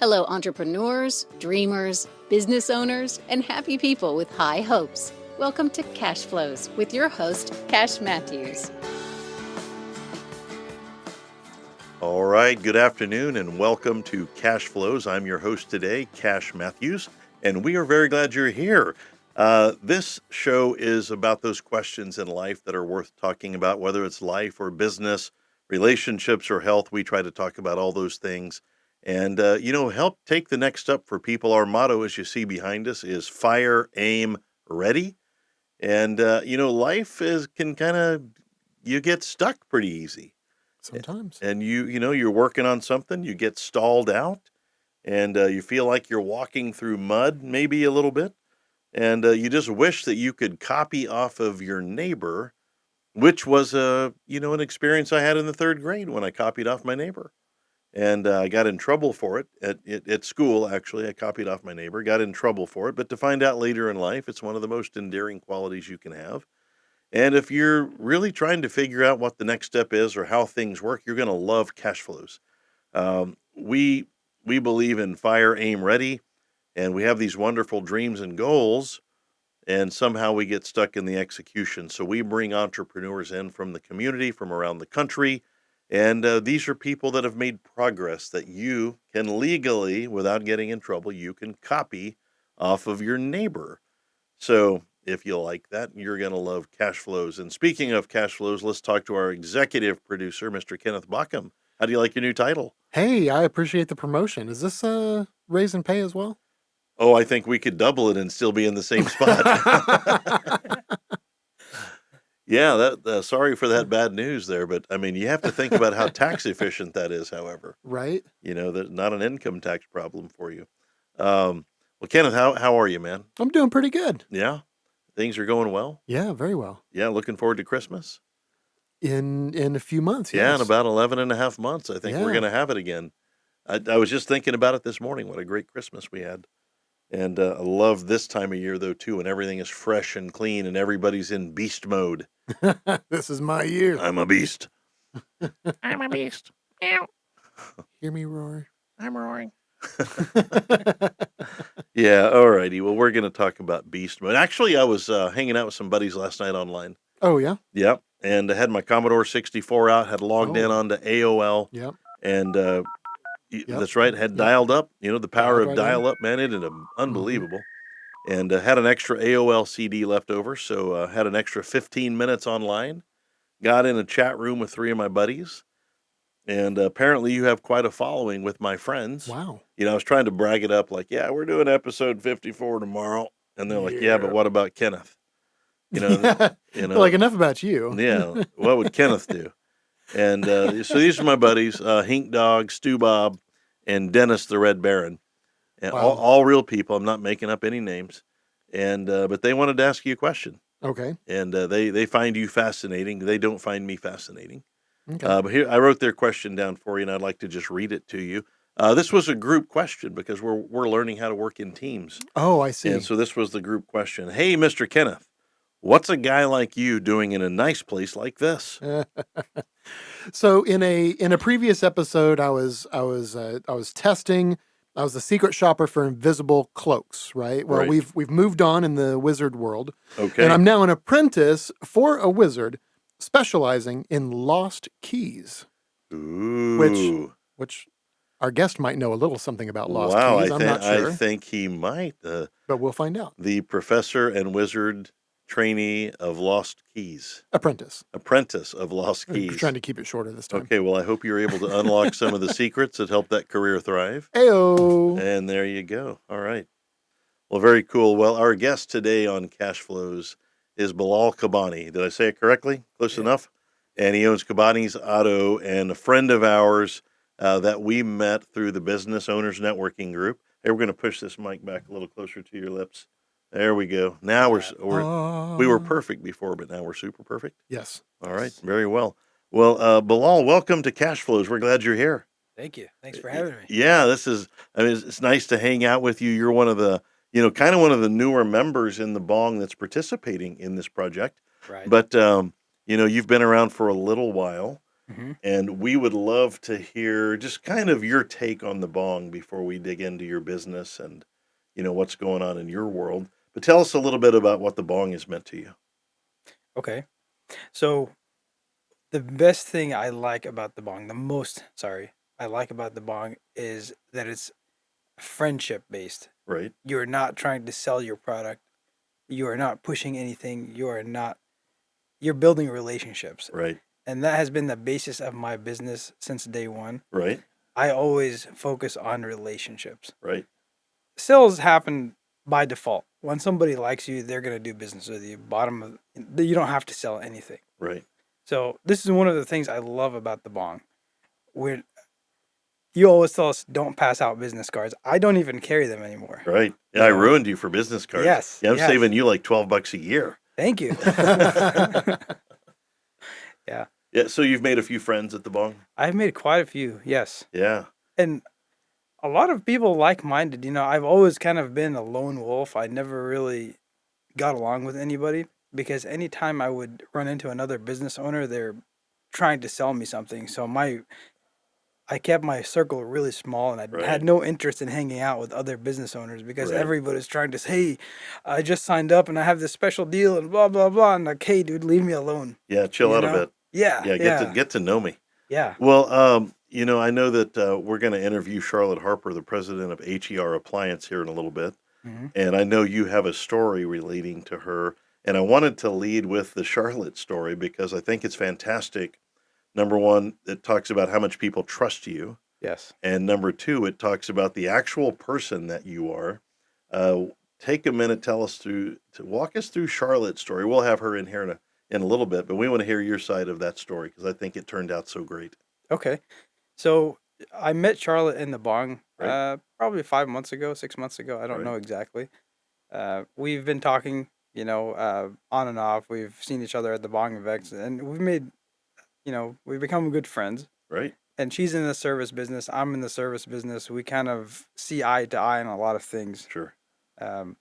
Hello, entrepreneurs, dreamers, business owners, and happy people with high hopes. Welcome to Cashflows with your host, Cash Matthews. All right, good afternoon and welcome to Cashflows. I'm your host today, Cash Matthews, and we are very glad you're here. This show is about those questions in life that are worth talking about, whether it's life or business, relationships or health. We try to talk about all those things and, help take the next step for people. Our motto, as you see behind us, is fire, aim, ready. And, life can you get stuck pretty easy. Sometimes. And you're working on something, you get stalled out, and you feel like you're walking through mud, maybe a little bit, and you just wish that you could copy off of your neighbor, which was an experience I had in the third grade when I copied off my neighbor, and I got in trouble for it at school. Actually, I copied off my neighbor, got in trouble for it, but to find out later in life, it's one of the most endearing qualities you can have. And if you're really trying to figure out what the next step is or how things work, you're going to love cash flows. We believe in fire, aim, ready, and we have these wonderful dreams and goals, and somehow we get stuck in the execution. So we bring entrepreneurs in from the community, from around the country, and these are people that have made progress that you can legally, without getting in trouble, you can copy off of your neighbor. So if you like that, you're going to love cash flows. And speaking of cash flows, let's talk to our executive producer, Mr. Kenneth Bockham. How do you like your new title? Hey, I appreciate the promotion. Is this raise and pay as well? Oh, I think we could double it and still be in the same spot. Yeah, sorry for that bad news there, but I mean, you have to think about how tax efficient that is, however. Right? That's not an income tax problem for you. Well, Kenneth, how are you, man? I'm doing pretty good. Yeah? Things are going well? Yeah, very well. Yeah, looking forward to Christmas? In a few months, Yeah, yes. in about 11 and a half months, I think we're Yeah. going to have it again. I was just thinking about it this morning, what a great Christmas we had. And I love this time of year, though, too, when everything is fresh and clean and everybody's in beast mode. This is my year. I'm a beast. I'm a beast. Meow. Hear me roar. I'm roaring. Yeah, all righty. Well, we're going to talk about beast mode. Actually, I was hanging out with some buddies last night online. Oh, yeah? Yep. And I had my Commodore 64 out, had logged in onto AOL. Yep. And Yep. that's right, had Yep. dialed up. The power Dialed of right dial up, man, it is unbelievable. And had an extra AOL CD left over, so had an extra 15 minutes online. Got in a chat room with three of my buddies. And apparently you have quite a following with my friends. Wow. I was trying to brag it up like, yeah, we're doing episode 54 tomorrow. And they're like, yeah, but what about Kenneth? Like, enough about you. Yeah, what would Kenneth do? And so these are my buddies, Hink Dog, Stu Bob, and Dennis the Red Baron. And Wow. all real people. I'm not making up any names. And but they wanted to ask you a question. Okay. And they find you fascinating. They don't find me fascinating. Okay. But here, I wrote their question down for you, and I'd like to just read it to you. This was a group question because we're learning how to work in teams. Oh, I see. And so this was the group question. Hey, Mr. Kenneth, what's a guy like you doing in a nice place like this? So in a previous episode, I was testing. I was the secret shopper for invisible cloaks, right? Well, Right. we've moved on in the wizard world, Okay. and I'm now an apprentice for a wizard, specializing in lost keys, Ooh. which our guest might know a little something about lost Wow, keys. I'm not sure, I think he might. but we'll find out. The professor and wizard trainee of lost keys. Apprentice. Apprentice of lost We're keys. trying to keep it shorter this time. Okay, well, I hope you're able to unlock some of the secrets that help that career thrive. Ayo. And there you go. All right. Well, very cool. Well, our guest today on Cash Flows is Belal Kabani. Did I say it correctly? Close enough? And he owns Kabani's Auto, and a friend of ours that we met through the Business Owners Networking Group. Hey, we're going to push this mic back a little closer to your lips. There we go. Now we were perfect before, but now we're super perfect. Yes. All right. Very well. Well, Belal, welcome to Cash Flows. We're glad you're here. Thank you. Thanks for having me. Yeah, it's nice to hang out with you. You're one of the, kind of one of the newer members in the B.O.N.G that's participating in this project. Right. But, you've been around for a little while. And we would love to hear just kind of your take on the bong before we dig into your business and, what's going on in your world. But tell us a little bit about what the bong has meant to you. Okay. So the best thing I like about the bong, I like about the bong is that it's friendship based. Right, You're not trying to sell your product. You are not pushing anything. You're building relationships. right, And that has been the basis of my business since day one. right, I always focus on relationships. right, Sales happen by default. When somebody likes you, they're going to do business with you. You don't have to sell anything. right. So this is one of the things I love about the bong. Where you always tell us don't pass out business cards. I don't even carry them anymore. Right. Yeah, You I know? ruined you for business cards. Yes. Yeah, I'm yes. saving you like $12 a year. Thank you. Yeah. Yeah, so you've made a few friends at the bong? I've made quite a few. Yes. Yeah, And a lot of people like-minded. I've always kind of been a lone wolf. I never really got along with anybody because anytime I would run into another business owner, they're trying to sell me something. So I kept my circle really small, and I Right. had no interest in hanging out with other business owners because Right. everybody's trying to say, "Hey, I just signed up and I have this special deal and blah blah blah." And like, "Hey, dude, leave me alone." Yeah, chill You out a know? bit. Yeah, Yeah, yeah, get to know me. yeah. Well, I know that we're going to interview Charlotte Harper, the president of HER Appliance, here in a little bit. hmm And I know you have a story relating to her. And I wanted to lead with the Charlotte story because I think it's fantastic. Number one, it talks about how much people trust you. Yes. And number two, it talks about the actual person that you are. Uh, Take a minute, to walk us through Charlotte's story. We'll have her in here in a little bit, but we want to hear your side of that story because I think it turned out so great. Okay. So I met Charlotte in the Bong Right. probably 5 months ago, 6 months ago. I don't Right. know exactly. We've been talking, on and off. We've seen each other at the Bong events, and we've become good friends. Right. And she's in the service business. I'm in the service business. We kind of see eye to eye on a lot of things. Sure. Um,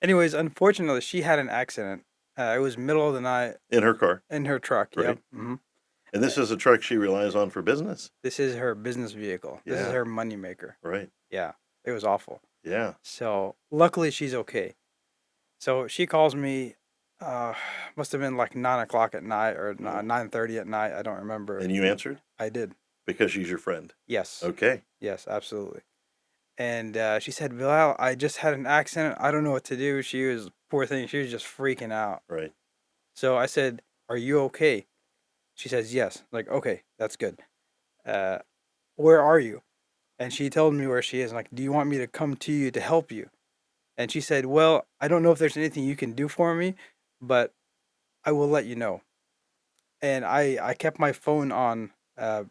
Anyways, unfortunately, she had an accident. It was middle of the night In her car. in her truck. Right. Yep. And this is a truck she relies on for business. This is her business vehicle. This is Yeah. her moneymaker. Right. Yeah. It was awful. Yeah. So luckily she's okay. So she calls me. Must have been like 9 o'clock at night or 9:30 at night. I don't remember. And you answered I did. because she's your friend. Yes. Okay. Yes, absolutely. And she said, Bilal, I just had an accident. I don't know what to do. Poor thing, she was just freaking out. Right. So I said, are you okay? She says, yes. Like, okay, that's good. Where are you? And she told me where she is. Like, do you want me to come to you to help you? And she said, well, I don't know if there's anything you can do for me, but I will let you know. And I kept my phone on. I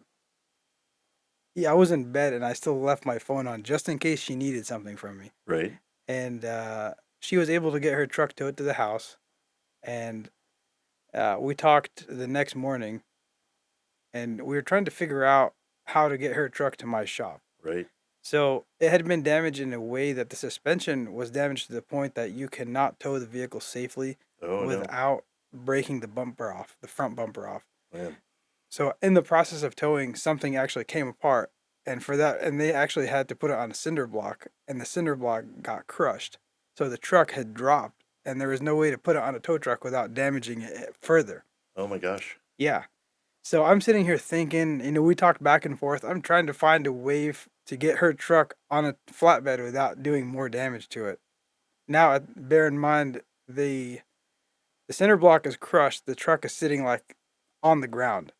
was in bed and I still left my phone on just in case she needed something from me. Right. And she was able to get her truck towed to the house. And we talked the next morning, and we were trying to figure out how to get her truck to my shop. Right. So it had been damaged in a way that the suspension was damaged to the point that you cannot tow the vehicle safely Oh, no. without breaking the front bumper off. Man. So in the process of towing, something actually came apart, and they actually had to put it on a cinder block, and the cinder block got crushed. So the truck had dropped, and there was no way to put it on a tow truck without damaging it further. Oh my gosh. Yeah. So I'm sitting here thinking, we talked back and forth. I'm trying to find a way to get her truck on a flatbed without doing more damage to it. Now, bear in mind, the cinder block is crushed. The truck is sitting like on the ground.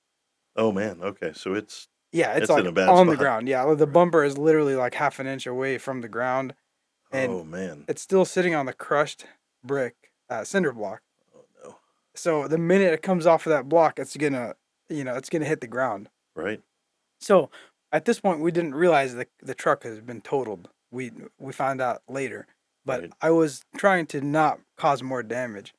Oh man. Okay. So it's It's in like a bad on the spot. ground. Yeah, the bumper is literally like half an inch away from the ground, and Oh man. it's still sitting on the crushed brick cinder block. Oh no. So the minute it comes off of that block, it's gonna hit the ground. Right. So at this point, we didn't realize that the truck has been totaled. We found out later, but Right. I was trying to not cause more damage.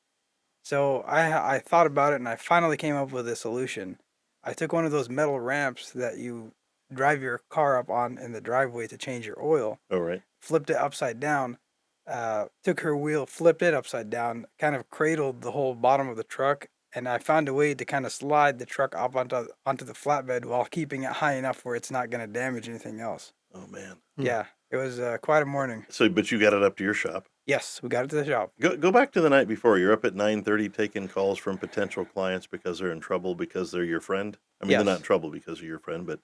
So I thought about it, and I finally came up with a solution. I took one of those metal ramps that you drive your car up on in the driveway to change your oil, Oh right. flipped it upside down, took her wheel, flipped it upside down, kind of cradled the whole bottom of the truck, and I found a way to kind of slide the truck up onto the flatbed while keeping it high enough where it's not going to damage anything else. Oh man. Yeah, it was quite a morning. So, but you got it up to your shop. Yes, we got it to the shop. Go back to the night before. You're up at 9:30 taking calls from potential clients because they're in trouble because they're your friend. I mean, they're not in Yes. trouble because of your friend, but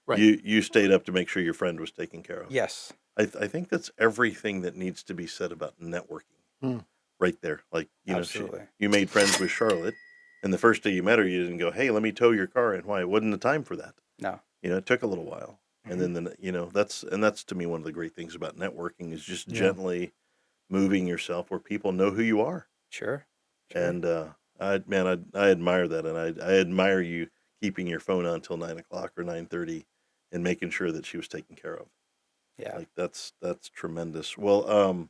Right. you stayed up to make sure your friend was taken care of. Yes. I think that's everything that needs to be said about networking. Hmm. Right there. Like, Absolutely. you made friends with Charlotte, and the first day you met her, you didn't go, "Hey, let me tow your car in." Why? It wasn't the time for that. No. It took a little while. And Mm-hmm. then that's to me one of the great things about networking is just Yeah. gently moving yourself where people know who you are. Sure. And I admire that, and I admire you keeping your phone on until 9 o'clock or 9:30, and making sure that she was taken care of. Yeah. Like that's tremendous. Well,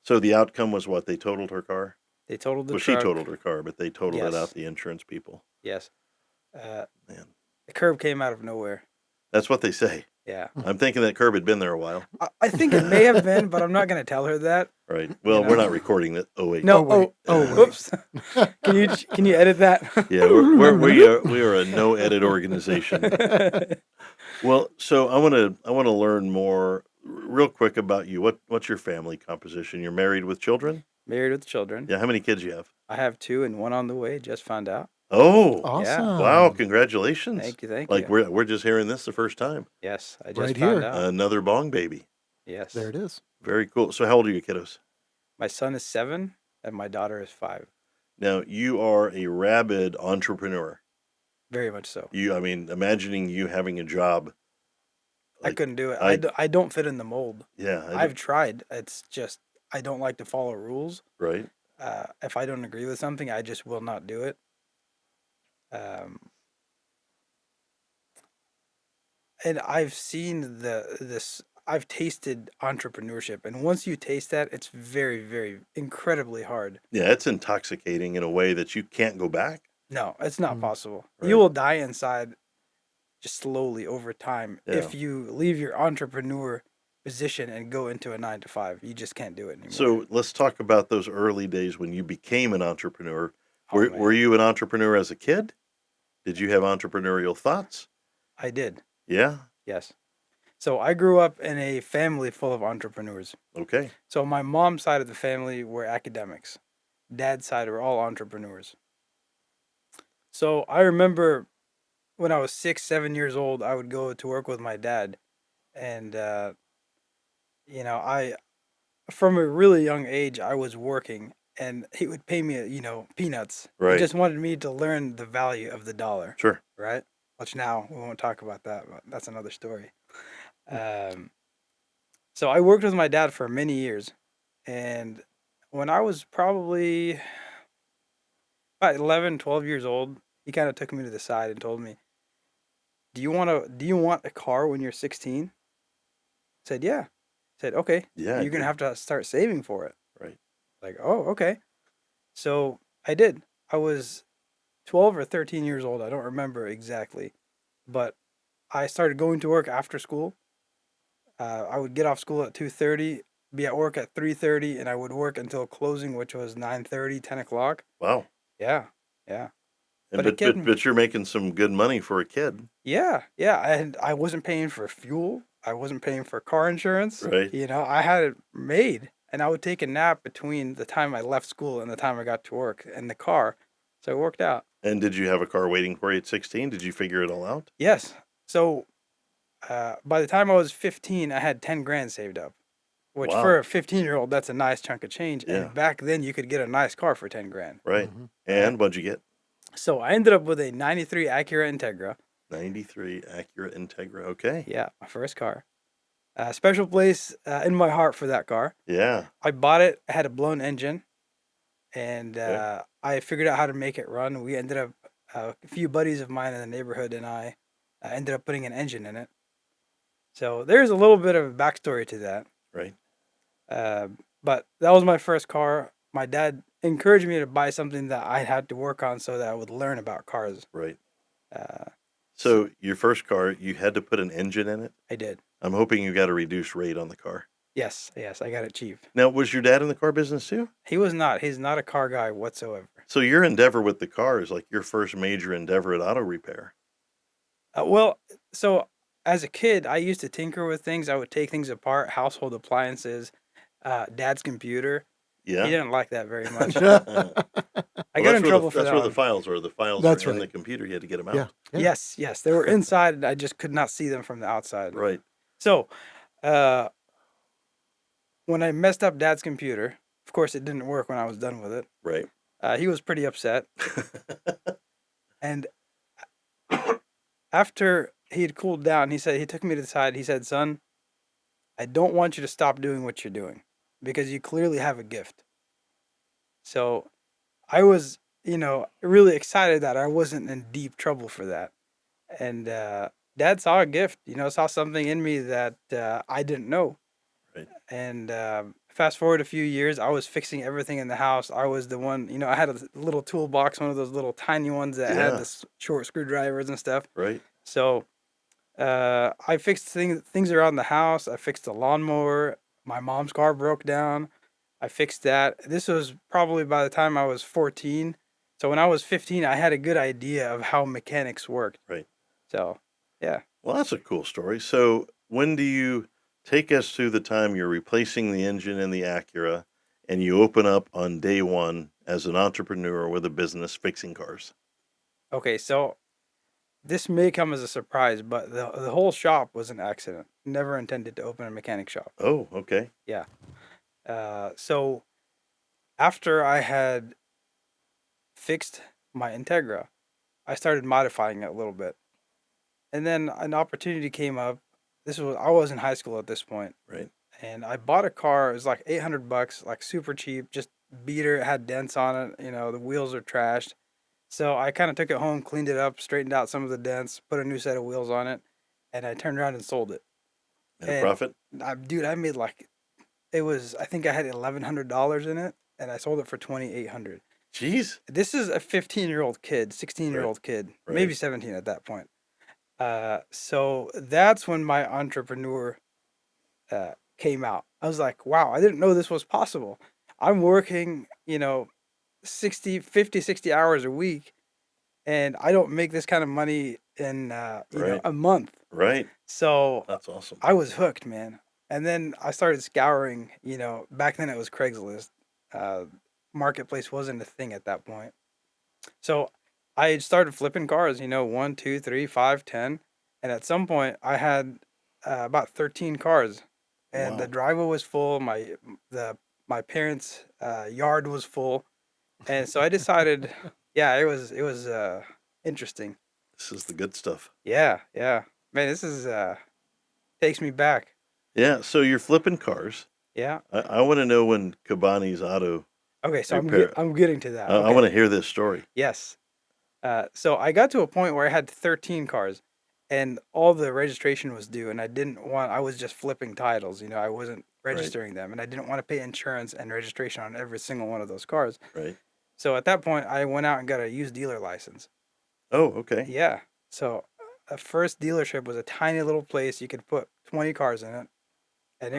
so the outcome was what? They totaled her car. They totaled the Well, truck. she totaled her car, but they totaled it Yes. out, the insurance people. Yes. Man, The curb came out of nowhere. that's what they say. Yeah. I'm thinking that curb had been there a while. I think it may have been, but I'm not going to tell her that. Right. Well, know. we're not recording that. Oh wait. No. wait. Oh. Whoops. Can you edit that? Yeah, we are a no edit organization. Well, so I want to learn more real quick about you. What's your family composition? You're married with children? Married with children. Yeah, how many kids you have? I have 2 and 1 on the way. Just found out. Oh, Awesome. wow, congratulations. Thank you. Thank Like you. we're just hearing this the first time. Yes, I just Right found here. out. Another bong baby. Yes. There it is. Very cool. So how old are your kiddos? My son is 7 and my daughter is 5. Now, you are a rabid entrepreneur. Very much so. I mean, imagining you having a job. I couldn't do it. I- I don't fit in the mold. Yeah, I've tried. It's just I don't like to follow rules. right. If I don't agree with something, I just will not do it. And I've seen this. I've tasted entrepreneurship, and once you taste that, it's very, very incredibly hard. Yeah, it's intoxicating in a way that you can't go back. No, it's not Mm. possible. Right. You will die inside just slowly over time Yeah. if you leave your entrepreneur position and go into a 9 to 5. You just can't do it anymore. So let's talk about those early days when you became an entrepreneur. Oh, Were man. you an entrepreneur as a kid? Did you have entrepreneurial thoughts? I did. Yeah. Yes. So I grew up in a family full of entrepreneurs. Okay. So my mom's side of the family were academics. Dad's side were all entrepreneurs. So I remember when I was 6, 7 years old, I would go to work with my dad. And, I, from a really young age, I was working and he would pay me, peanuts. Right. He just wanted me to learn the value of the dollar. Sure. Right? Which now we won't talk about that, but that's another story. So I worked with my dad for many years, and when I was probably about 11, 12 years old, he kind of took me to the side and told me, do you want a car when you're 16? I said, yeah. He said, okay, Yeah. you're going to have to start saving for it. Right. Like, oh, okay. So I did. I was 12 or 13 years old. I don't remember exactly, but I started going to work after school. I would get off school at 2:30, be at work at 3:30, and I would work until closing, which was 9:30, 10 o'clock. Wow. Yeah, yeah, And But it can- but you're making some good money for a kid. yeah. And I wasn't paying for fuel. I wasn't paying for car insurance. Right. I had it made, and I would take a nap between the time I left school and the time I got to work in the car. So it worked out. And did you have a car waiting for you at 16? Did you figure it all out? Yes. So by the time I was 15, I had 10 grand saved up, which Wow. for a 15-year-old, that's a nice chunk of change. Yeah. And back then, you could get a nice car for 10 grand. Right. Mhm. And what'd you get? So I ended up with a 93 Acura Integra. 93 Acura Integra. Okay. Yeah, my first car. Special place in my heart for that car. Yeah. I bought it. I had a blown engine, and Okay. I figured out how to make it run. We ended up, a few buddies of mine in the neighborhood and I ended up putting an engine in it. So there's a little bit of a backstory to that. Right. But that was my first car. My dad encouraged me to buy something that I had to work on so that I would learn about cars. Right. Uh, So your first car, you had to put an engine in it. I did. I'm hoping you got a reduced rate on the car. Yes, I got it cheap. Now, was your dad in the car business too? He was not. He's not a car guy whatsoever. So your endeavor with the car is like your first major endeavor at auto repair. Well, so as a kid, I used to tinker with things. I would take things apart, household appliances, dad's computer. He Yeah. didn't like that very much. Well, I got in trouble for that's that where the one. files are. The files That's are in right. the computer. You had to get them Yeah. out. Yeah. Yes, yes, they were inside, and I just could not see them from the outside. Right. So, uh, when I messed up dad's computer, of course, it didn't work when I was done with it. Right. He was pretty upset, and after he had cooled down, he took me to the side. He said, "Son, I don't want you to stop doing what you're doing because you clearly have a gift." So I was, really excited that I wasn't in deep trouble for that. And dad saw a gift, saw something in me that I didn't know. Right. And fast forward a few years, I was fixing everything in the house. I was the one, I had a little toolbox, one of those little tiny ones that had Yeah. the short screwdrivers and stuff. Right. So I fixed things around the house. I fixed the lawnmower. My mom's car broke down. I fixed that. This was probably by the time I was 14. So when I was 15, I had a good idea of how mechanics worked. Right. So, yeah. Well, that's a cool story. So when do you take us through the time you're replacing the engine in the Acura and you open up on day one as an entrepreneur with a business fixing cars? Okay, so this may come as a surprise, but the whole shop was an accident. Never intended to open a mechanic shop. Oh, okay. Yeah. So after I had fixed my Integra, I started modifying it a little bit. And then an opportunity came up. I was in high school at this point, Right. and I bought a car. It was like $800, like super cheap, just beater. It had dents on it. The wheels are trashed. So I kind of took it home, cleaned it up, straightened out some of the dents, put a new set of wheels on it, and I turned around and sold it. And a And profit? dude, I made I think I had $1,100 in it, and I sold it for $2,800. Jeez. This is a 15-year-old kid, 16-year-old kid, maybe Right. 17 at that point. So that's when my entrepreneur came out. I was like, wow, I didn't know this was possible. I'm working, 50, 60 hours a week, and I don't make this kind of money in, Right. a month. Right. So That's awesome. I was hooked, man. And then I started scouring, back then it was Craigslist. Marketplace wasn't a thing at that point. So I started flipping cars, 1, 2, 3, 5, 10. And at some point I had about 13 cars. And the Wow. driveway was full. My parents' yard was full. And so I decided, yeah, it was interesting. This is the good stuff. Yeah, yeah. Man, this is takes me back. Yeah. So you're flipping cars. Yeah. I want to know when Kabani's auto Okay, so repair. I'm getting to that. I Okay. want to hear this story. Yes. So I got to a point where I had 13 cars, and all the registration was due, and I was just flipping titles, I wasn't registering them, and I didn't want to pay insurance and registration on every single one of those cars. Right. So at that point, I went out and got a used dealer license. Oh, okay. Yeah. So the first dealership was a tiny little place. You could put 20 cars in it, and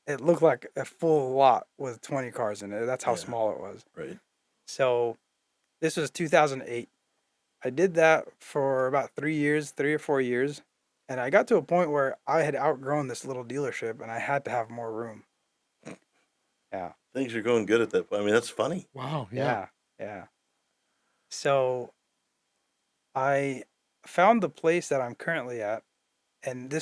it looked like a full lot with 20 cars in it. That's how Yeah. small it was. Right. So this was 2008. I did that for about 3 or 4 years, and I got to a point where I had outgrown this little dealership, and I had to have more room. Yeah, Things are going good at that point. I mean, that's funny. Wow. Yeah. yeah. So I found the place that I'm currently at, and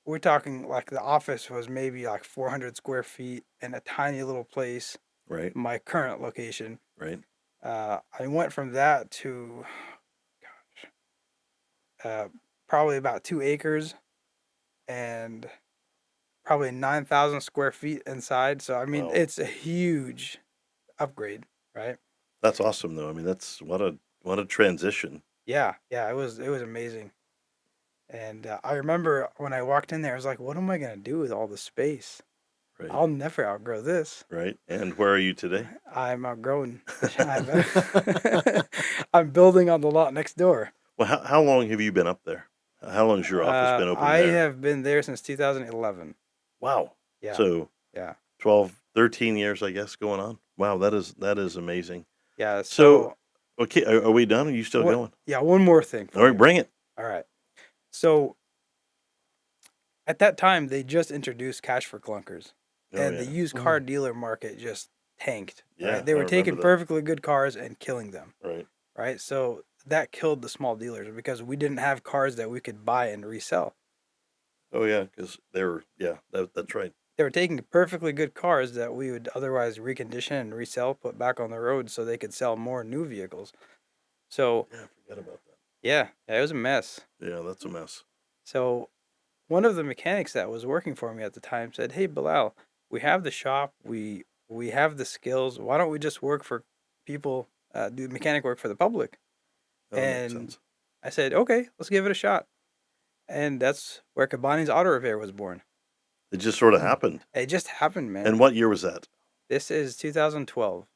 we're talking like the office was maybe like 400 square feet in a tiny little place, Right. my current location. Right. I went from that to probably about 2 acres and probably 9,000 square feet inside. So, I mean, Wow. it's a huge upgrade, right? That's awesome, though. I mean, that's what a transition. Yeah, it was amazing. And I remember when I walked in there, I was like, what am I going to do with all the space? Right. I'll never outgrow this. Right. And where are you today? I'm outgrowing. I'm building on the lot next door. Well, how long have you been up there? How long has your office been open I there? have been there since 2011. Wow. Yeah. So Yeah. 12, 13 years, I guess, going on. Wow, that is amazing. Yeah. So, okay, are we done? Are you still what? going? Yeah. One more thing. All right, bring it. All right. So at that time, they just introduced cash for clunkers, Oh and the yeah, used car dealer market just tanked. yeah. Right. They I were remember taking that. perfectly good cars and killing them. Right. Right. So that killed the small dealers because we didn't have cars that we could buy and resell. Oh yeah, because they were. Yeah, that's right. They were taking perfectly good cars that we would otherwise recondition and resell, put back on the road so they could sell more new vehicles. So, Yeah, I forgot about that. yeah, it was a mess. Yeah, that's a mess. So, one of the mechanics that was working for me at the time said, "Hey, Bilal, we have the shop, we have the skills. Why don't we just work for people, do mechanic work for the public?" That would make And sense. I said, "Okay, let's give it a shot." And that's where Kabani's Auto Repair was born. It just sort of happened. It just happened, man. And what year was that? This is 2012.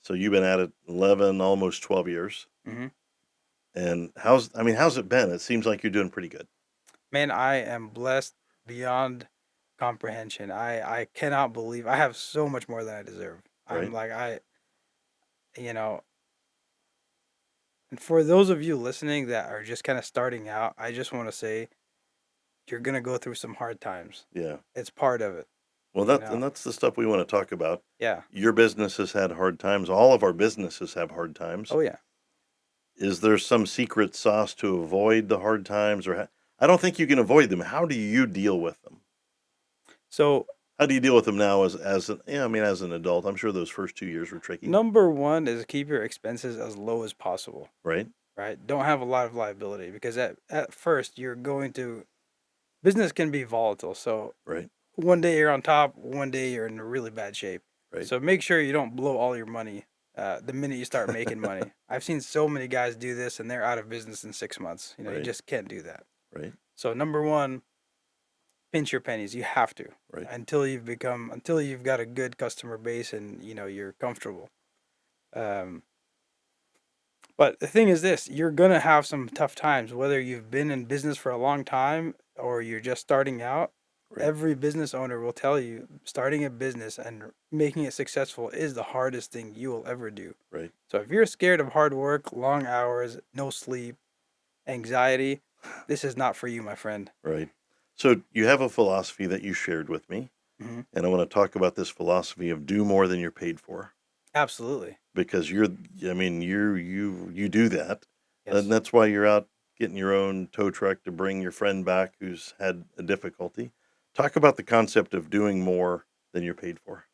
So you've been at it 11, almost 12 years. hmm And how's it been? It seems like you're doing pretty good. Man, I am blessed beyond comprehension. I cannot believe I have so much more than I deserve. I'm Right. like you know, and for those of you listening that are just kind of starting out, I just want to say you're gonna go through some hard times. Yeah. It's part of it. Well, You and know, that's the stuff we want to talk about. yeah. Your business has had hard times. All of our businesses have hard times. Oh yeah. Is there some secret sauce to avoid the hard times, or I don't think you can avoid them. How do you deal with them? So How do you deal with them now as an as an adult? I'm sure those first 2 years were tricky, number one is keep your expenses as low as possible. right? Right. Don't have a lot of liability because at first business can be volatile. So Right, one day you're on top, one day you're in really bad shape. right. So make sure you don't blow all your money the minute you start making money. I've seen so many guys do this and they're out of business in 6 months. You Right. just can't do that. Right, So number one, pinch your pennies. You have to right. until you've got a good customer base and you're comfortable. But the thing is this, you're gonna have some tough times, whether you've been in business for a long time or you're just starting out. Right. Every business owner will tell you starting a business and making it successful is the hardest thing you will ever do. Right. So if you're scared of hard work, long hours, no sleep, anxiety, this is not for you, my friend. Right. So you have a philosophy that you shared with me, hmm and I want to talk about this philosophy of do more than you're paid for, Absolutely. because you do that, Yes. and that's why you're out getting your own tow truck to bring your friend back who's had a difficulty. Talk about the concept of doing more than you're paid for.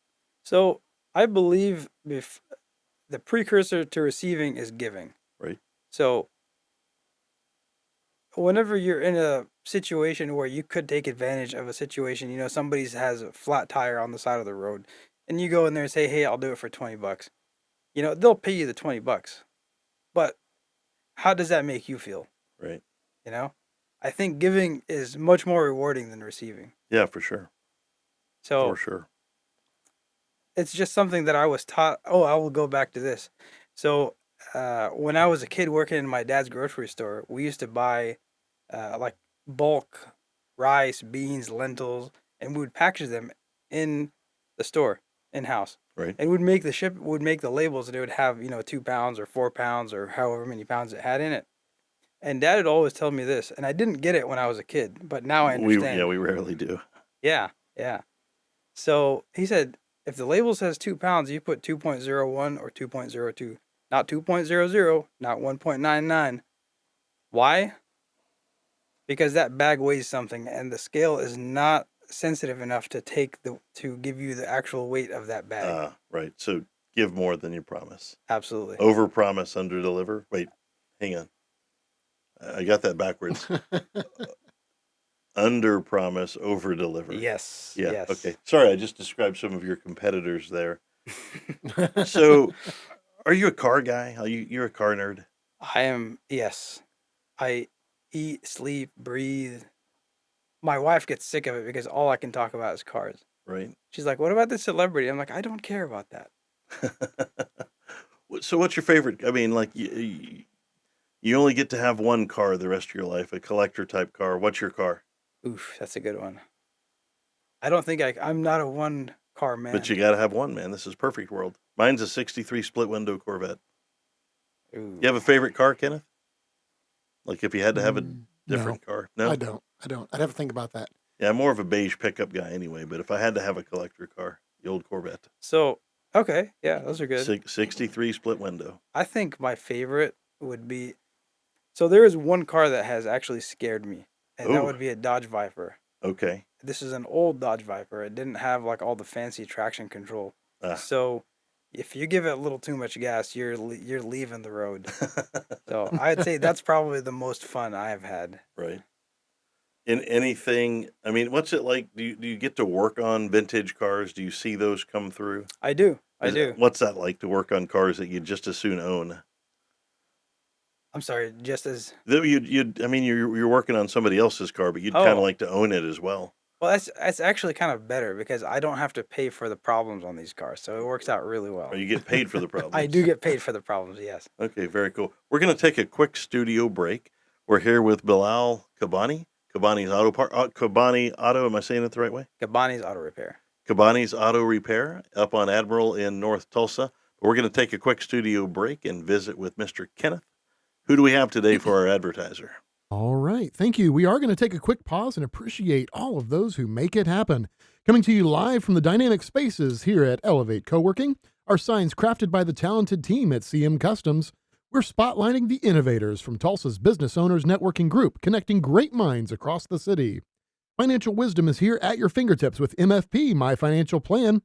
So I believe if the precursor to receiving is giving. Right. So whenever you're in a situation where you could take advantage of a situation, somebody has a flat tire on the side of the road and you go in there and say, "Hey, I'll do it for $20." They'll pay you the $20. But how does that make you feel? Right. I think giving is much more rewarding than receiving. Yeah, for sure. So For sure. it's just something that I was taught. Oh, I will go back to this. So when I was a kid working in my dad's grocery store, we used to buy like bulk rice, beans, lentils, and we would package them in the store in house. Right. And we'd make the labels, and it would have 2 pounds or 4 pounds or however many pounds it had in it. And Dad would always tell me this, and I didn't get it when I was a kid, but now I understand. We rarely do. Yeah, yeah. So he said, if the label says 2 pounds, you put 2.01 or 2.02, not 2.00, not 1.99. Why? Because that bag weighs something, and the scale is not sensitive enough to to give you the actual weight of that bag. Right. So give more than you promise. Absolutely. Over promise, under deliver. Wait, hang on. I got that backwards. Under promise, over deliver. Yes. Yeah. Yes. Okay. Sorry, I just described some of your competitors there. So, are you a car guy? You're a car nerd? I am. Yes. I eat, sleep, breathe. My wife gets sick of it because all I can talk about is cars. Right. She's like, "What about this celebrity?" I'm like, "I don't care about that." So, what's your favorite? I mean, like you only get to have one car the rest of your life, a collector type car. What's your car? Oof, that's a good one. I don't think I'm not a one car man. But you got to have one, man. This is perfect world. Mine's a 63 split window Corvette. Ooh. You have a favorite car, Kenneth? Like if you had to have a No, different car? I No? don't. I'd have to think about that. Yeah, I'm more of a beige pickup guy anyway, but if I had to have a collector car, the old Corvette. So, okay, yeah, those are good. 63 split window. I think my favorite would be, so there is one car that has actually scared me, and that Ooh. would be a Dodge Viper. Okay. This is an old Dodge Viper. It didn't have like all the fancy traction control. Ah. So if you give it a little too much gas, you're leaving the road. So I'd say that's probably the most fun I've had. Right. In anything, I mean, what's it like? Do you get to work on vintage cars? Do you see those come through? I do. What's that like to work on cars that you'd just as soon own? I'm sorry, just as Though I mean, you're working on somebody else's car, but you'd kind of Oh. like to own it as well. well, that's actually kind of better because I don't have to pay for the problems on these cars, so it works out really well. Or you get paid for the problems. I do get paid for the problems, yes. Okay, very cool. We're going to take a quick studio break. We're here with Belal Kabani, Kabani Auto. Am I saying it the right way? Kabani's Auto Repair. Kabani's Auto Repair up on Admiral in North Tulsa. We're going to take a quick studio break and visit with Mr. Kenneth. Who do we have today for our advertiser? All right. Thank you. We are going to take a quick pause and appreciate all of those who make it happen. Coming to you live from the dynamic spaces here at Elevate Coworking, our signs crafted by the talented team at CM Customs. We're spotlighting the innovators from Tulsa's Business Owners Networking Group, connecting great minds across the city. Financial wisdom is here at your fingertips with MFP, My Financial Plan.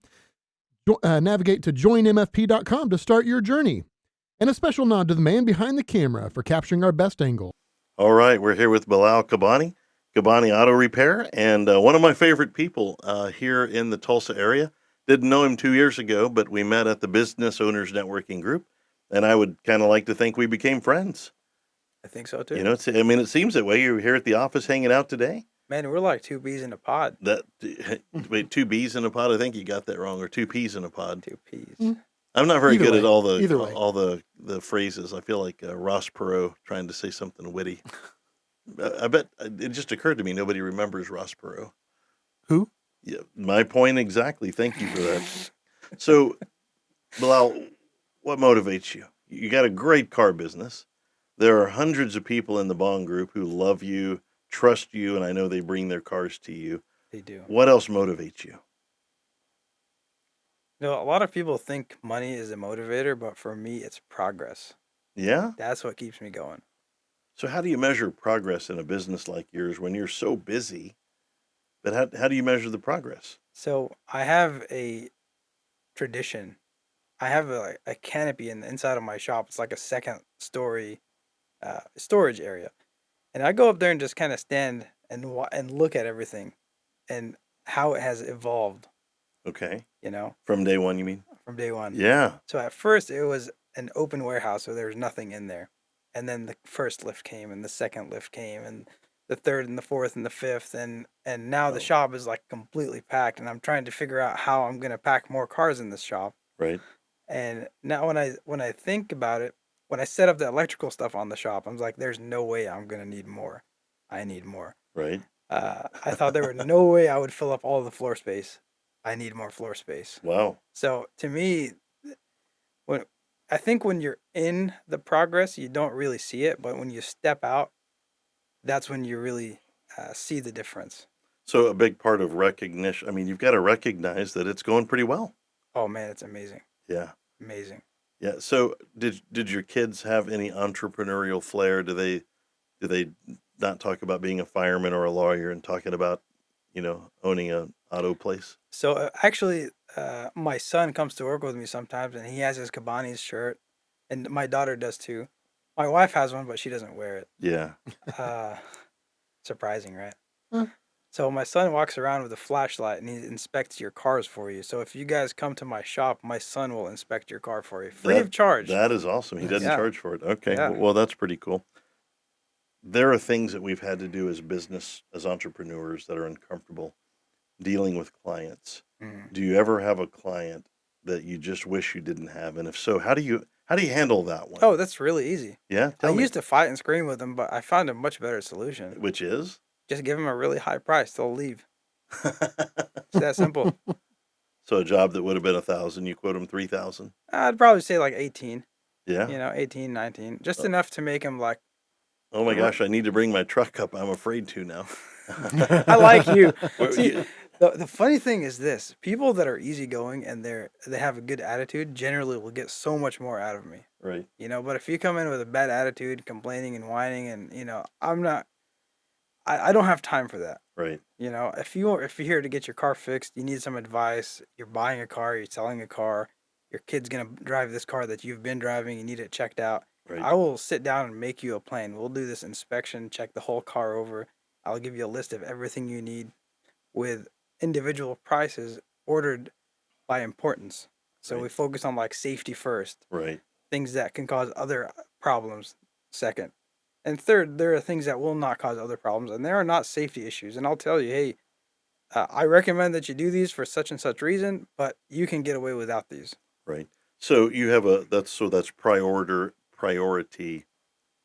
Navigate to joinmfp.com to start your journey. And a special nod to the man behind the camera for capturing our best angle. All right, we're here with Belal Kabani, Kabani Auto Repair, and one of my favorite people here in the Tulsa area. Didn't know him 2 years ago, but we met at the Business Owners Networking Group, and I would kind of like to think we became friends. I think so too. You know, it seems that way. You're here at the office hanging out today. Man, we're like two bees in a pod. Wait, 2 bees in a pod? I think you got that wrong, or 2 peas in a pod. 2 peas. Mm. I'm not very Either good way. at all Either way. the phrases. I feel like Ross Perot trying to say something witty. I bet it just occurred to me nobody remembers Ross Perot. Who? Yeah, my point exactly. Thank you for that. So, Bilal, what motivates you? You got a great car business. There are hundreds of people in the B.O.N.G group who love you, trust you, and I know they bring their cars to you. They do. What else motivates you? You know, a lot of people think money is a motivator, but for me, it's progress. Yeah? That's what keeps me going. So how do you measure progress in a business like yours when you're so busy? But how do you measure the progress? So I have a tradition. I have a canopy in the inside of my shop. It's like a second story storage area. And I go up there and just kind of stand and look at everything and how it has evolved, Okay. you know, From day one, you mean? from day one. Yeah. So at first it was an open warehouse, so there was nothing in there. And then the first lift came and the second lift came and the third and the fourth and the fifth and now the Oh. shop is like completely packed and I'm trying to figure out how I'm gonna pack more cars in this shop. Right. And now when I think about it, when I set up the electrical stuff on the shop, I'm like, there's no way I'm gonna need more. I need more. Right. I thought there were no way I would fill up all the floor space. I need more floor space. Wow. So to me, I think when you're in the progress, you don't really see it, but when you step out, that's when you really see the difference. So a big part of recognition, I mean, you've got to recognize that it's going pretty well. Oh man, it's amazing, Yeah. amazing. Yeah. So did your kids have any entrepreneurial flair? Do they not talk about being a fireman or a lawyer and talking about, owning an auto place? So actually, my son comes to work with me sometimes, and he has his Kabani's shirt, and my daughter does too. My wife has one, but she doesn't wear it. Yeah. Surprising, right? Huh. So my son walks around with a flashlight and he inspects your cars for you. So if you guys come to my shop, my son will inspect your car for you, free of charge. That is awesome. He doesn't Yeah. charge for it. Okay. Yeah. Well, that's pretty cool. There are things that we've had to do as entrepreneurs that are uncomfortable dealing with clients. Mm. Do you ever have a client that you just wish you didn't have? And if so, how do you handle that one? Oh, that's really easy. Yeah. I Tell me. used to fight and scream with them, but I found a much better solution. Which is? Just give them a really high price, they'll leave. It's that simple. So a job that would have been 1,000, you quote him 3,000. I'd probably say like 18, Yeah. 18, 19, just Uh, enough to make him like, oh my "R- gosh, I need to bring my truck up. I'm afraid to now. I like you. Well, See, the funny thing is this: people that are easygoing and they have a good attitude generally will get so much more out of me. right, But if you come in with a bad attitude, complaining and whining, and I'm not, I don't have time for that. right, If you're here to get your car fixed, you need some advice. You're buying a car, you're selling a car. Your kid's gonna drive this car that you've been driving. You need it checked out. right, I will sit down and make you a plan. We'll do this inspection, check the whole car over. I'll give you a list of everything you need with individual prices ordered by importance. So we right, focus on like safety first, right, things that can cause other problems second. And third, there are things that will not cause other problems, and there are not safety issues. And I'll tell you, hey, I recommend that you do these for such and such reason, but you can get away without these. right. So you have that's priority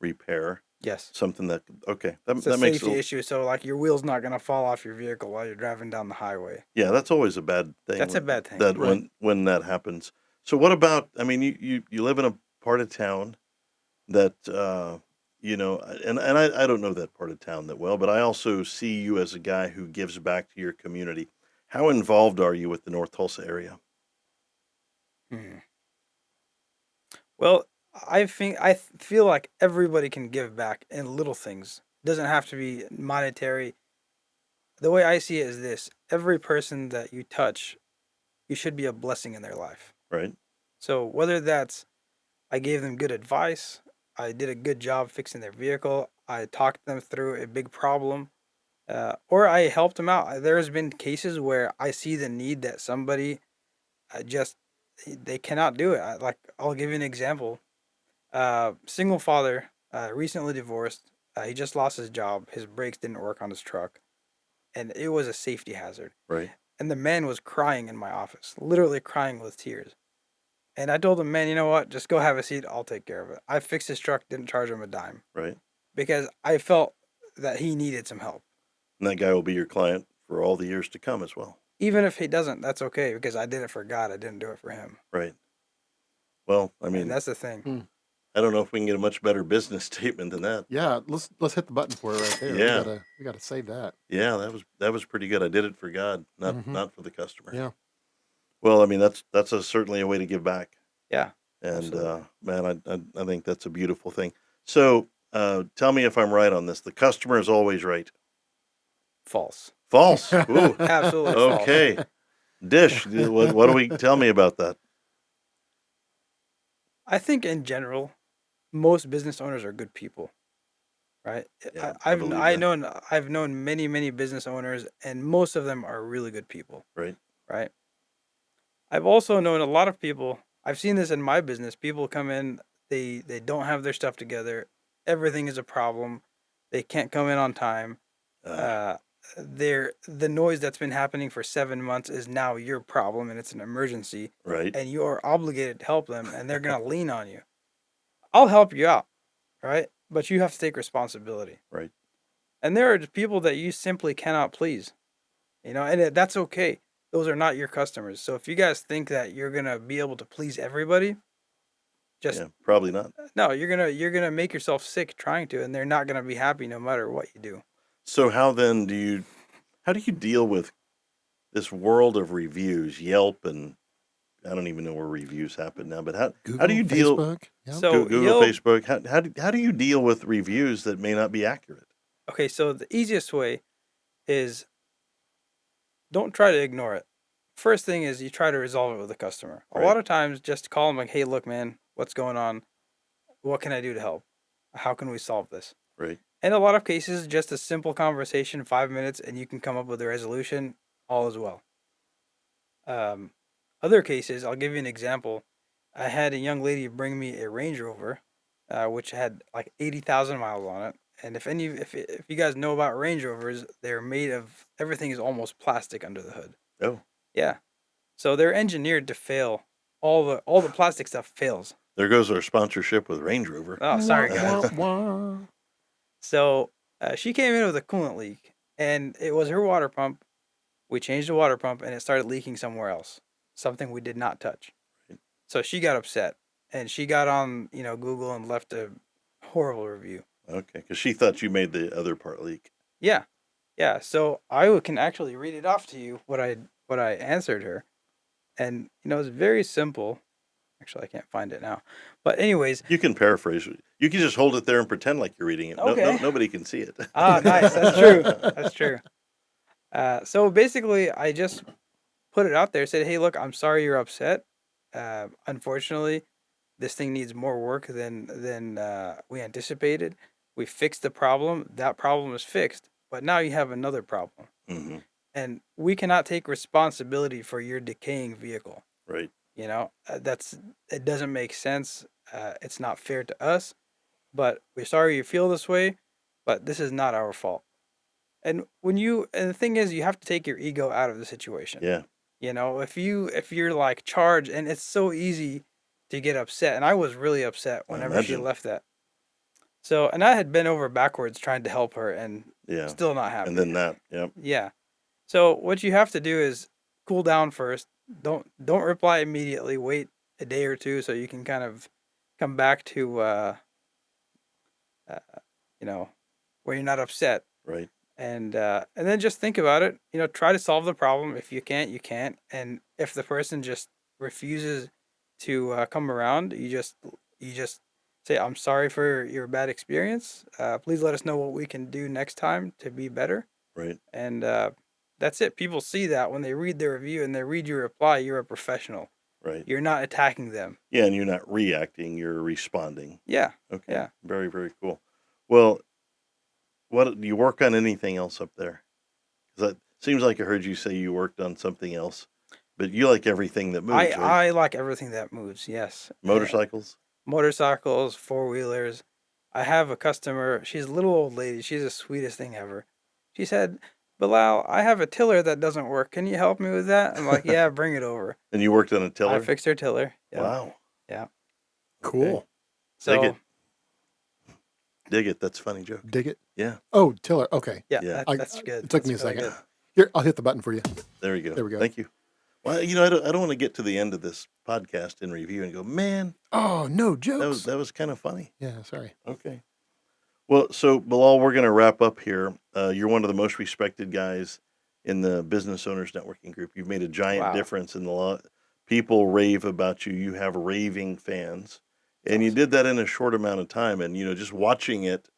repair. Yes. Something that okay, It's a that makes safety issue. So, like, your wheel's not going to fall off your vehicle while you're driving down the highway. yeah, that's always a bad thing. That's a when- bad thing. That Right. when that happens. So what about? I mean, you live in a part of town that and I don't know that part of town that well, but I also see you as a guy who gives back to your community. How involved are you with the North Tulsa area? Hmm. Well, I feel like everybody can give back in little things. Doesn't have to be monetary. The way I see it is this: every person that you touch, you should be a blessing in their life. Right, So whether that's I gave them good advice, I did a good job fixing their vehicle, I talked them through a big problem, or I helped them out. There's been cases where I see the need that somebody just they cannot do it. I'll give you an example. Single father, recently divorced. He just lost his job. His brakes didn't work on his truck, and it was a safety hazard. right. And the man was crying in my office, literally crying with tears. And I told him, man, you know what? Just go have a seat. I'll take care of it. I fixed his truck, didn't charge him a dime Right. because I felt that he needed some help. And that guy will be your client for all the years to come as well. Even if he doesn't, that's okay because I did it for God. I didn't do it for him. Right. Well, I And mean, that's the thing. Hmm. I don't know if we can get a much better business statement than that. Yeah, let's hit the button for it right there. Yeah. We gotta save that. Yeah, that was pretty good. I did it for God, Mhm. not for the customer. Yeah. Well, I mean, that's certainly a way to give back. Yeah. And Absolutely. man, I think that's a beautiful thing. So tell me if I'm right on this. The customer is always right. False. False. Ooh. Absolutely false. Okay. Dish. What do we tell me about that? I think in general, most business owners are good people, right? Yeah, I believe I've known many business owners, and most of them are really good people, right. right? I've also known a lot of people. I've seen this in my business. People come in, they don't have their stuff together. Everything is a problem. They can't come in on time. Uh, The noise that's been happening for 7 months is now your problem, and it's an emergency, right. and you are obligated to help them, and they're gonna lean on you. I'll help you out, right? But you have to take responsibility. Right. And there are people that you simply cannot please, and that's okay. Those are not your customers. So if you guys think that you're gonna be able to please everybody, just Yeah, probably not. no, you're gonna make yourself sick trying to, and they're not gonna be happy no matter what you do. So how do you deal with this world of reviews, Yelp, and I don't even know where reviews happen now, but how Google, do you deal Facebook. Yep. So Google, Yelp, Facebook, how do you deal with reviews that may not be accurate? okay, so the easiest way is don't try to ignore it. First thing is you try to resolve it with the customer. A Right. lot of times, just call them like, "Hey, look, man, what's going on? What can I do to help? How can we solve this?" Right. In a lot of cases, just a simple conversation, 5 minutes, and you can come up with a resolution. All is well. Um, Other cases, I'll give you an example. I had a young lady bring me a Range Rover, which had like 80,000 miles on it. And if you guys know about Range Rovers, they're made of everything is almost plastic under the hood. Oh, Yeah, so they're engineered to fail. All the plastic stuff fails. there goes our sponsorship with Range Rover. Oh, sorry Wah, guys. wah, wah. So she came in with a coolant leak, and it was her water pump. We changed the water pump, and it started leaking somewhere else. something we did not touch. Right. So she got upset, and she got on, Google and left a horrible review. Okay, because she thought you made the other part leak. Yeah, yeah. So I can actually read it off to you what I answered her, and it's very simple. Actually, I can't find it now. But anyways, You can paraphrase. You can just hold it there and pretend like you're reading it. Okay. Nobody can see it. nice. That's true. That's true. So basically, I just put it out there. Said, "Hey, look, I'm sorry you're upset. Unfortunately, this thing needs more work than we anticipated. We fixed the problem. That problem is fixed, but now you have another problem, Hmm. and we cannot take responsibility for your decaying vehicle. Right. It doesn't make sense. It's not fair to us, but we're sorry you feel this way, but this is not our fault." And the thing is, you have to take your ego out of the situation. Yeah. If you're like charged, and it's so easy to get upset, and I was really upset I whenever she imagine. left that. So, and I had bent over backwards trying to help her, and Yeah. still not happy. And then that. Yep. Yeah. So what you have to do is cool down first. Don't reply immediately. Wait a day or two so you can kind of come back to where you're not upset. Right. And then just think about it. Try to solve the problem. If you can't, you can't. And if the person just refuses to come around, you just say, "I'm sorry for your bad experience. Please let us know what we can do next time to be better." Right. And that's it. People see that when they read the review and they read your reply. You're a professional. Right. You're not attacking them. Yeah, and you're not reacting, you're responding. Yeah. Okay. Yeah. Very, very cool. Well, what do you work on anything else up there? 'Cause that seems like I heard you say you worked on something else, but you like everything that moves, right? I like everything that moves. Yes. Motorcycles? Motorcycles, four-wheelers. I have a customer. She's a little old lady. She's the sweetest thing ever. She said, "Bilal, I have a tiller that doesn't work. Can you help me with that?" I'm like, "Yeah, bring it over." And you worked on a tiller? I fixed her tiller. Yeah. Wow. Yeah. Cool. So Dig it. Dig it. That's a funny joke. Dig it. Yeah. Oh, tiller. Okay. yeah, Yeah. that's good. It took That's me a really second. good. Here, I'll hit the button for you. There we go. There we go. Thank you. Well, I don't want to get to the end of this podcast in review and go, man, Oh, no that jokes. was kind of funny. Yeah, sorry. Okay. Well, so Bilal, we're going to wrap up here. You're one of the most respected guys in the Business Owners Networking Group. You've made a giant Wow. difference in the lot. People rave about you. You have raving fans, and you awesome. did that in a short amount of time. And just watching it,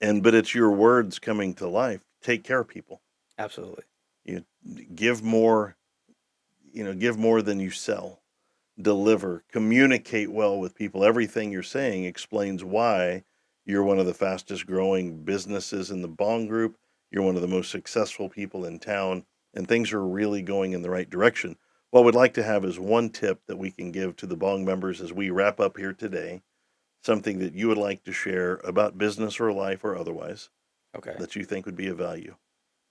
but it's your words coming to life. Take care of people. Absolutely. You give more. Give more than you sell. Deliver. Communicate well with people. Everything you're saying explains why you're one of the fastest growing businesses in the B.O.N.G group. You're one of the most successful people in town, and things are really going in the right direction. What we'd like to have is one tip that we can give to the B.O.N.G members as we wrap up here today, something that you would like to share about business or life or otherwise Okay. that you think would be of value.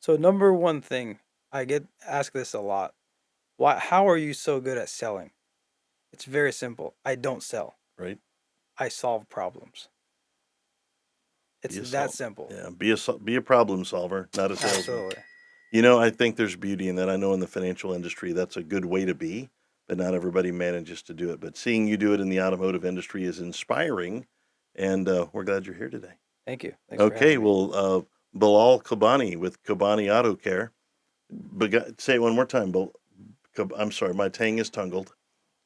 So number one thing, I get asked this a lot. How are you so good at selling? It's very simple. I don't sell. Right? I solve problems. It's Be a that sol- simple. Yeah, be a problem solver, not a salesman. Absolutely. I think there's beauty in that. I know in the financial industry that's a good way to be, but not everybody manages to do it. But seeing you do it in the automotive industry is inspiring, and we're glad you're here today. Thank you. Thanks for Okay, having me. well, Belal Kabani with Kabani Auto Care. Say it one more time, I'm sorry, my tongue is tangled.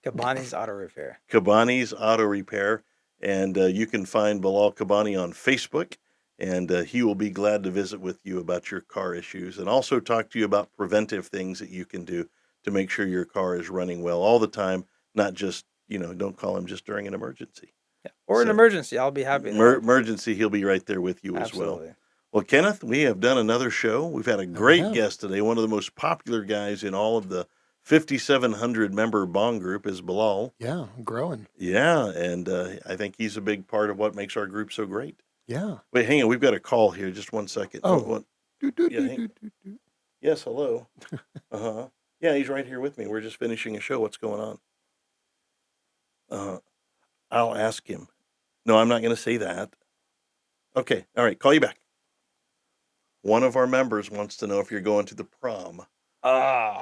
Kabani's Auto Repair. Kabani's Auto Repair, and you can find Belal Kabani on Facebook, and he will be glad to visit with you about your car issues and also talk to you about preventive things that you can do to make sure your car is running well all the time, not just, don't call him just during an emergency. Yeah. Or an So, emergency. I'll be happy to help. Emergency, he'll be right there with you as well. Absolutely. Well, Kenneth, we have done another show. We've had a we great have. guest today. One of the most popular guys in all of the 5,700 member B.O.N.G group is Belal. Yeah, growing. Yeah, and I think he's a big part of what makes our group so great. Yeah. Wait, hang on. We've got a call here. Just one second. Oh. What? Doot, doot, Yeah, doot, hang- doot, doot, doot. Yes, hello. Uh-huh. Yeah, he's right here with me. We're just finishing a show. What's going on? I'll ask him. No, I'm not going to say that. Okay. All right. Call you back. One of our members wants to know if you're going to the prom. Ah.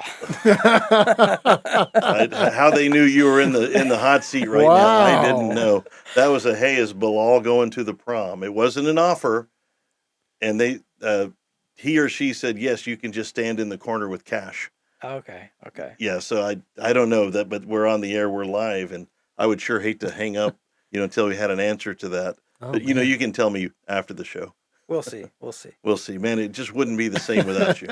How they knew you were in the hot seat right now, I didn't Wow. know. That was a, hey, is Belal going to the prom? It wasn't an offer, and he or she said, yes, you can just stand in the corner with cash. Okay. Okay. Yeah, so I don't know that, but we're on the air, we're live, and I would sure hate to hang up, until we had an answer to that. Oh, But man. you can tell me after the show. We'll see. We'll see. We'll see, man. It just wouldn't be the same without you.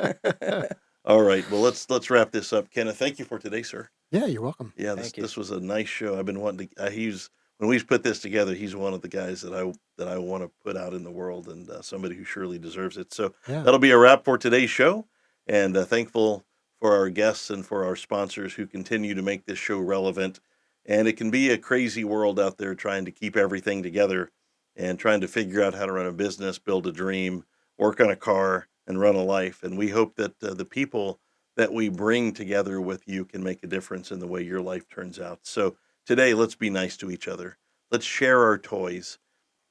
All right, well let's wrap this up, Kenneth. Thank you for today, sir. Yeah, you're welcome. Yeah, Thank you. this was a nice show. I've been wanting to. When we put this together, he's one of the guys that I want to put out in the world, and somebody who surely deserves it. So Yeah. that'll be a wrap for today's show, and thankful for our guests and for our sponsors who continue to make this show relevant. And it can be a crazy world out there trying to keep everything together and trying to figure out how to run a business, build a dream, work on a car, and run a life. And we hope that the people that we bring together with you can make a difference in the way your life turns out. So today, let's be nice to each other. Let's share our toys.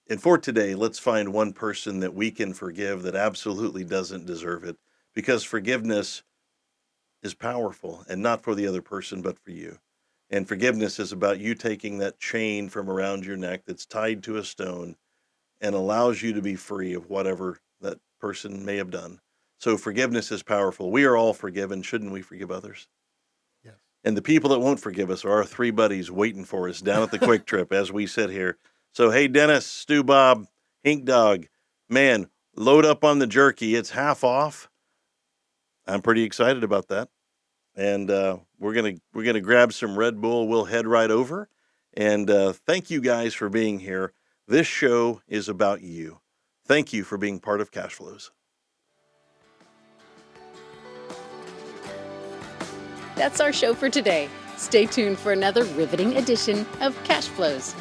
And for today, let's find one person that we can forgive that absolutely doesn't deserve it, because forgiveness is powerful, and not for the other person, but for you. And forgiveness is about you taking that chain from around your neck that's tied to a stone and allows you to be free of whatever that person may have done. So forgiveness is powerful. We are all forgiven. Shouldn't we forgive others? Yes. And the people that won't forgive us are our three buddies waiting for us down at the Quick Trip as we sit here. So, hey, Dennis, Stu Bob, Hink Dog, man, load up on the jerky. It's half off. I'm pretty excited about that. And we're gonna grab some Red Bull. We'll head right over. And thank you guys for being here. This show is about you. Thank you for being part of Cashflows. That's our show for today. Stay tuned for another riveting edition of Cash Flows.